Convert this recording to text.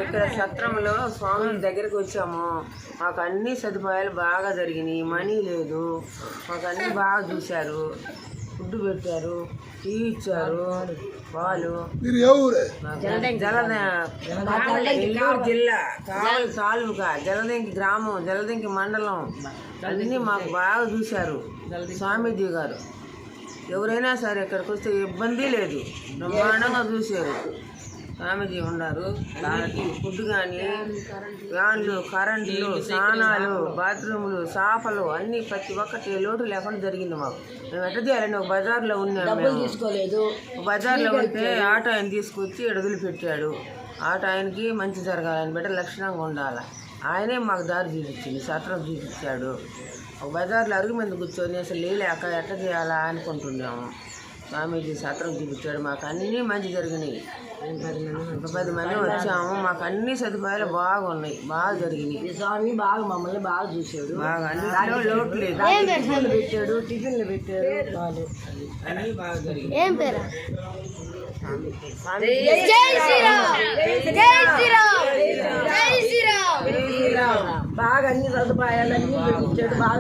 ఇక్కడ సత్రంలో స్వామి దగ్గరికి వచ్చాము. మాకు అన్ని సదుపాయాలు బాగా జరిగినాయి. మనీ లేదు, మాకు అన్ని బాగా చూశారు. ఫుడ్ పెట్టారు, టీ ఇచ్చారు, పాలు. నెల్లూరు జిల్లా కావలి తాలూకా జలదంకి గ్రామం, జలదంకి మండలం అన్నీ మాకు బాగా చూశారు స్వామీజీ గారు. ఎవరైనా సరే ఇక్కడికి వస్తే ఇబ్బంది లేదు, బ్రహ్మాండంగా చూశారు. స్వామీజీ ఉన్నారు. ఫుడ్ కానీ వ్యాన్లు, కరెంట్లు, స్నానాలు, బాత్రూములు, సాఫలు అన్నీ ప్రతి ఒక్కటి లోటు లేకుండా జరిగింది మాకు. మేము ఎట్ట చేయాలండి, ఒక బజార్లో ఉన్నాము, తీసుకోలేదు. బజార్లో ఉంటే ఆటో ఆయన తీసుకొచ్చి వదిలిపెట్టాడు. ఆటో ఆయనకి మంచి జరగాలని బిడ్డ లక్షణంగా ఉండాలి. ఆయనే మాకు దారి చూపించింది, సత్రం చూపించాడు. ఒక బజార్లో అరుగు మంది కూర్చొని అసలు లేలేక ఎట్ట చేయాలా అనుకుంటున్నాము. స్వామీజీ సత్రం చూపించాడు, మాకు అన్నీ మంచి జరిగినాయి. 10 మంది వచ్చాము, మాకు అన్ని సదుపాయాలు బాగున్నాయి, బాగా జరిగినాయి. స్వామి బాగా మమ్మల్ని బాగా చూశాడు, బాగా అన్ని లోటు లేదు. పెట్టాడు, టిఫిన్లు పెట్టాడు, అన్నీ బాగా జరిగినాయి. బాగా అన్ని సదుపాయాలు అన్నీ పెట్టించాడు. బాగా